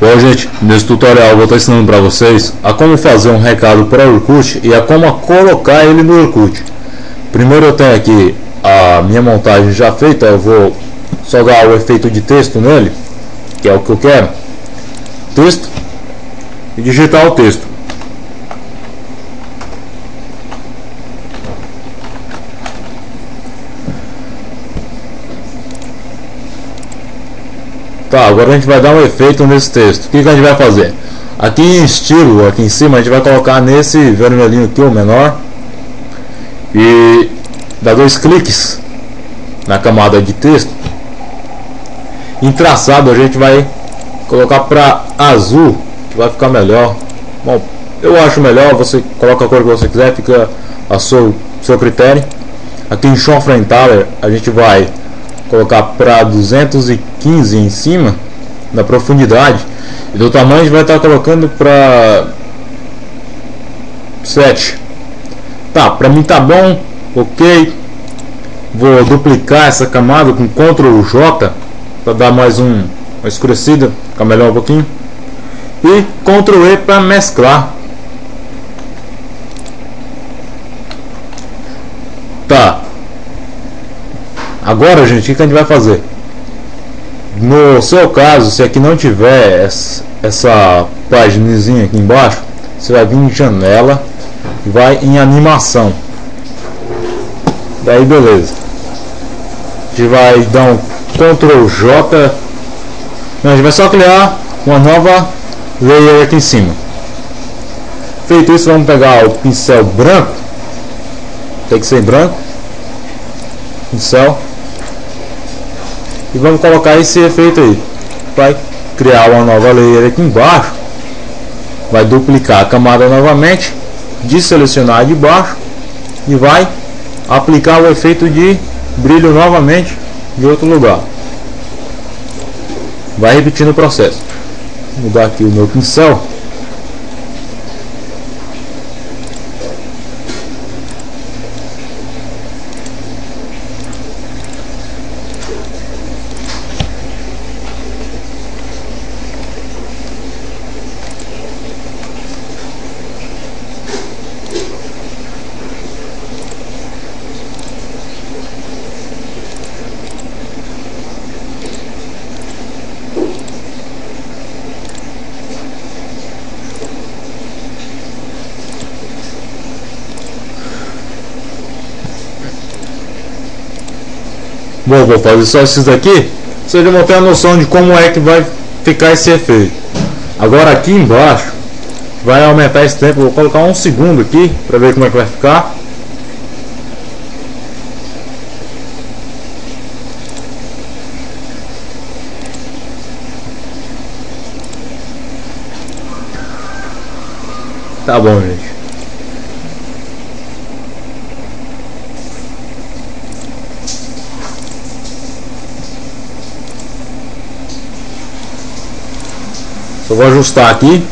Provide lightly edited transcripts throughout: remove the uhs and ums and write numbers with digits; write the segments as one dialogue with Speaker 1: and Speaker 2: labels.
Speaker 1: Bom, gente, nesse tutorial eu vou estar ensinando para vocês a como fazer um recado para o Orkut e a como colocar ele no Orkut. Primeiro eu tenho aqui a minha montagem já feita, eu vou só dar o efeito de texto nele, que é o que eu quero. Texto e digitar o texto. Tá, agora a gente vai dar um efeito nesse texto. O que a gente vai fazer? Aqui em estilo, aqui em cima, a gente vai colocar nesse vermelhinho aqui, o menor, e dá 2 cliques na camada de texto. Em traçado a gente vai colocar para azul, que vai ficar melhor. Bom, eu acho melhor, você coloca a cor que você quiser, fica a seu critério. Aqui em Chanfre Color a gente vai colocar para 215 em cima da profundidade, e do tamanho a gente vai estar colocando para 7. Tá, para mim tá bom, ok. Vou duplicar essa camada com Ctrl J para dar mais uma escurecida, ficar melhor um pouquinho, e Ctrl E para mesclar. Tá. Agora, gente, o que a gente vai fazer? No seu caso, se aqui não tiver essa paginazinha aqui embaixo, você vai vir em janela e vai em animação. Daí beleza. A gente vai dar um Ctrl J. Não, a gente vai só criar uma nova layer aqui em cima. Feito isso, vamos pegar o pincel branco. Tem que ser branco. Pincel. E vamos colocar esse efeito aí. Vai criar uma nova layer aqui embaixo. Vai duplicar a camada novamente, desselecionar de baixo e vai aplicar o efeito de brilho novamente de outro lugar. Vai repetindo o processo. Vou mudar aqui o meu pincel. Bom, vou fazer só esses daqui, vocês vão ter a noção de como é que vai ficar esse efeito. Agora aqui embaixo vai aumentar esse tempo, vou colocar 1 segundo aqui para ver como é que vai ficar. Tá bom, gente. Eu vou ajustar aqui.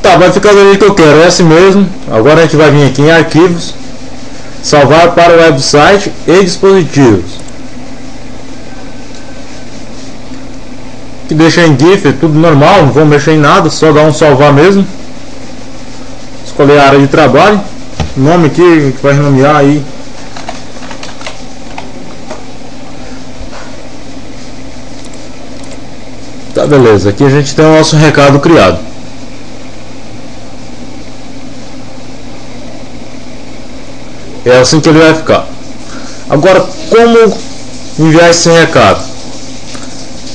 Speaker 1: Tá, vai ficar do jeito que eu quero, é assim mesmo. Agora a gente vai vir aqui em arquivos, salvar para o website e dispositivos. Que deixa em GIF, tudo normal, não vou mexer em nada, só dar um salvar mesmo. Escolher a área de trabalho, nome aqui, a gente vai renomear aí. Tá, beleza, aqui a gente tem o nosso recado criado. É assim que ele vai ficar. Agora, como enviar esse recado?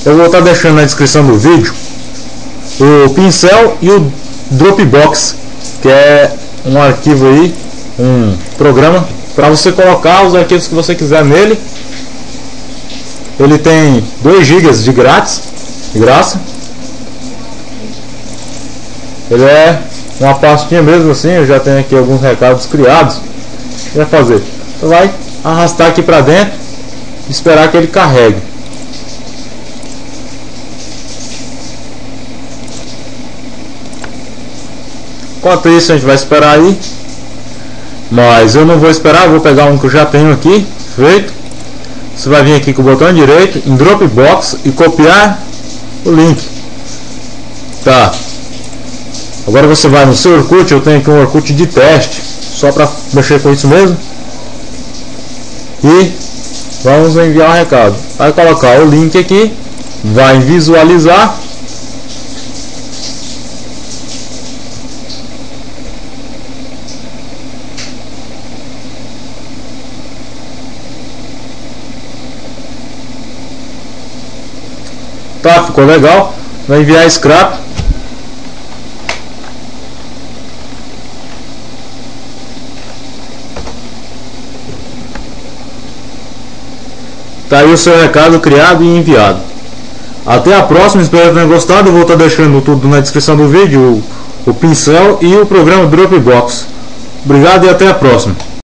Speaker 1: Eu vou estar deixando na descrição do vídeo o pincel e o Dropbox, que é um arquivo aí, um programa para você colocar os arquivos que você quiser nele. Ele tem 2 GB de graça. Ele é uma pastinha mesmo assim, eu já tenho aqui alguns recados criados. O que vai fazer? Você vai arrastar aqui para dentro e esperar que ele carregue. Enquanto isso a gente vai esperar aí. Mas eu não vou esperar, vou pegar um que eu já tenho aqui feito. Você vai vir aqui com o botão direito em Dropbox e copiar o link. Tá. Agora você vai no seu Orkut, eu tenho aqui um Orkut de teste, só para mexer com isso mesmo. E vamos enviar um recado. Vai colocar o link aqui, vai visualizar. Tá, ficou legal. Vai enviar scrap. Tá aí o seu recado criado e enviado. Até a próxima, espero que tenham gostado. Eu vou estar deixando tudo na descrição do vídeo, o pincel e o programa Dropbox. Obrigado e até a próxima.